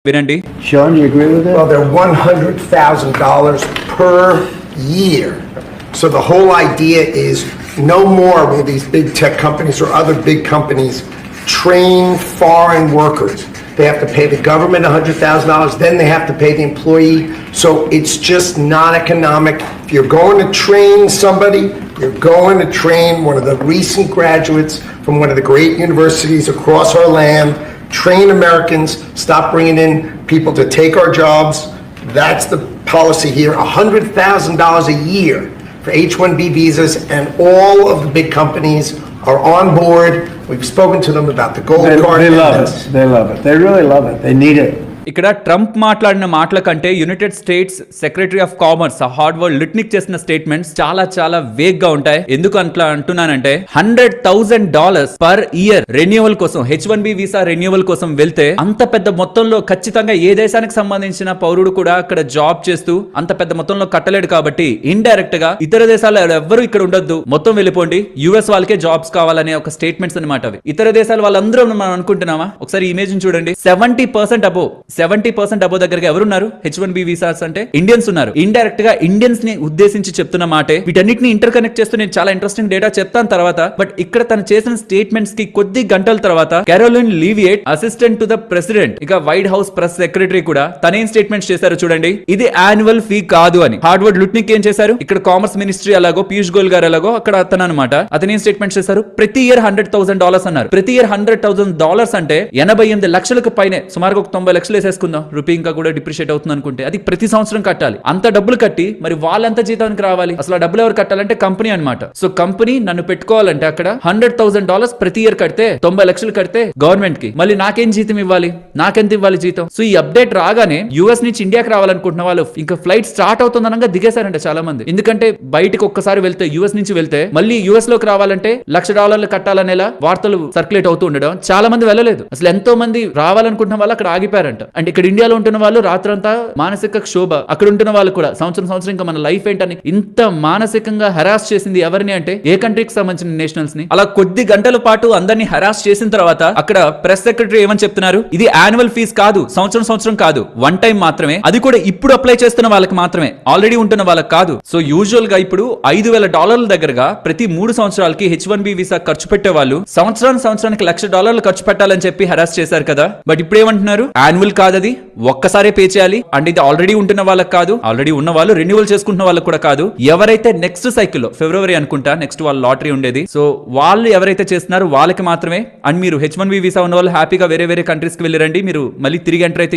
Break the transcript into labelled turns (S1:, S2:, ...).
S1: వినండి.
S2: Sean, you agree with that?
S3: Well, they're $100,000 per year. So the whole idea is no more will these big tech companies or other big companies train foreign workers. They have to pay the government $100,000, then they have to pay the employee. So it's just not economic. If you're going to train somebody, you're going to train one of the recent graduates from one of the great universities across our land. Train Americans, stop bringing in people to take our jobs. That's the policy here. $100,000 a year for H-1B visas, and all of the big companies are on board. We've spoken to them about the gold card.
S2: They love it. They love it. They really love it. They need it.
S1: ఇక్కడ Trump మాట్లాడిన మాటల కంటే United States secretary of commerce Howard Lutnick చేసిన statements చాలా vague గా ఉంటాయి. ఎందుకు అట్లా అంటున్నానంటే $100,000 పర్ ఇయర్ రెన్యువల్ కోసం, H-1B వీసా రెన్యువల్ కోసం వెళ్తే అంత పెద్ద మొత్తంలో ఖచ్చితంగా ఏ దేశానికి సంబంధించిన పౌరుడు కూడా అక్కడ జాబ్ చేస్తూ అంత పెద్ద మొత్తంలో కట్టలేడు. కాబట్టి ఇండైరెక్ట్ గా ఇతర దేశాల్లో ఎవరు ఇక్కడ ఉండొద్దు, మొత్తం వెళ్ళిపోండి, యుఎస్ వాళ్ళకే జాబ్స్ కావాలనే ఒక స్టేట్మెంట్స్ అనమాట అవి. ఇతర దేశాల వాళ్ళందరూ మనం అనుకుంటున్నామా? ఒకసారి ఇమేజ్ చూడండి. 70% అబో దగ్గరగా ఎవరున్నారు? H-1B వీసాస్ అంటే ఇండియన్స్ ఉన్నారు. ఇండైరెక్ట్ గా ఇండియన్స్ ని ఉద్దేశించి చెప్తున్న మాటే. వీటన్నిటిని ఇంటర్ కనెక్ట్ చేస్తూ నేను చాలా ఇంట్రెస్టింగ్ డేటా చెప్తాను తర్వాత. బట్ ఇక్కడ తను చేసిన స్టేట్మెంట్స్ కి కొద్ది గంటల తర్వాత Karoline Leavitt, assistant to the president, ఇక వైట్ హౌస్ ప్రెస్ సెక్రటరీ కూడా తనేం స్టేట్మెంట్స్ చేశారు చూడండి. ఇది యాన్యువల్ ఫీ కాదు అని. హార్వర్డ్ లుట్నిక్ ఏం చేశారు? ఇక్కడ కామర్స్ మినిస్ట్రీ అలాగో, పీయూష్ గోయల్ గారు ఎలాగో అక్కడ అతను అనమాట. అతను ఏం స్టేట్మెంట్ చేశారు? ప్రతి ఇయర్ $100,000 అన్నారు. ప్రతి ఇయర్ $100,000 అంటే 88 లక్షలకు పైనే, సుమారుగా ఒక 90 లక్షలు వేసేసుకుందాం. రూపీ ఇంకా కూడా డిప్రిషియేట్ అవుతుంది అనుకుంటే అది ప్రతి సంవత్సరం కట్టాలి. అంత డబ్బులు కట్టి మరి వాళ్ళంత జీతానికి రావాలి. అసలు ఆ డబ్బులు ఎవరు కట్టాలంటే కంపెనీ అనమాట. సో కంపెనీ నన్ను పెట్టుకోవాలంటే అక్కడ $100,000 ప్రతి ఇయర్ కడితే, 90 లక్షలు కడితే గవర్నమెంట్ కి మళ్ళీ నాకేం జీతం ఇవ్వాలి? నాకెంత ఇవ్వాలి జీతం? సో ఈ అప్డేట్ రాగానే యుఎస్ నుంచి ఇండియాకి రావాలనుకుంటున్న వాళ్ళు ఇంకా ఫ్లైట్ స్టార్ట్ అవుతుందనగా దిగేశారంట చాలా మంది. ఎందుకంటే బయటకు ఒక్కసారి వెళ్తే, యుఎస్ నుంచి వెళ్తే మళ్ళీ యుఎస్ లోకి రావాలంటే $1,00,000 కట్టాలనేలా వార్తలు సర్క్యులేట్ అవుతూ ఉండడం, చాలా మంది వెళ్ళలేదు. అసలు ఎంతో మంది రావాలనుకుంటున్న వాళ్ళు అక్కడ ఆగిపోయారంట. అండ్ ఇక్కడ ఇండియాలో ఉంటున్న వాళ్ళు రాత్రంతా మానసిక క్షోభ. అక్కడ ఉంటున్న వాళ్ళు కూడా సంవత్సరం ఇంకా మన లైఫ్ ఏంటని ఇంత మానసికంగా హెరాస్ చేసింది ఎవరిని అంటే ఏ కంట్రీకి సంబంధించిన నేషనల్స్ ని. అలా కొద్ది గంటల పాటు అందరినీ హెరాస్ చేసిన తర్వాత అక్కడ ప్రెస్ సెక్రటరీ ఏమని చెప్తున్నారు? ఇది యాన్యువల్ ఫీజ్ కాదు, సంవత్సరం కాదు, వన్ టైం మాత్రమే. అది కూడా ఇప్పుడు అప్లై చేస్తున్న వాళ్ళకి మాత్రమే, ఆల్రెడీ ఉంటున్న వాళ్ళకి కాదు. సో యూజువల్ గా ఇప్పుడు $5,000 దగ్గరగా ప్రతి 3 సంవత్సరాలకి H-1B వీసా ఖర్చు పెట్టే వాళ్ళు సంవత్సరానికి $1,00,000 ఖర్చు పెట్టాలని చెప్పి హెరాస్ చేశారు కదా. బట్ ఇప్పుడు ఏమంటున్నారు? యాన్యువల్ కాదు, అది ఒక్కసారే పే చేయాలి. అండ్ ఇది ఆల్రెడీ ఉంటున్న వాళ్ళకి కాదు, ఆల్రెడీ ఉన్న వాళ్ళు రెన్యువల్ చేసుకుంటున్న వాళ్ళకి కూడా కాదు. ఎవరైతే నెక్స్ట్ సైకిల్లో ఫిబ్రవరి అనుకుంటా నెక్స్ట్ వాళ్ళ లాటరీ ఉండేది, సో వాళ్ళు ఎవరైతే చేస్తున్నారో వాళ్ళకి మాత్రమే. అండ్ మీరు H-1B వీసా ఉన్న వాళ్ళు హ్యాపీగా వేరే కంట్రీస్కి వెళ్ళిరండి. మీరు మళ్ళీ తిరిగి ఎంటర్ అయితే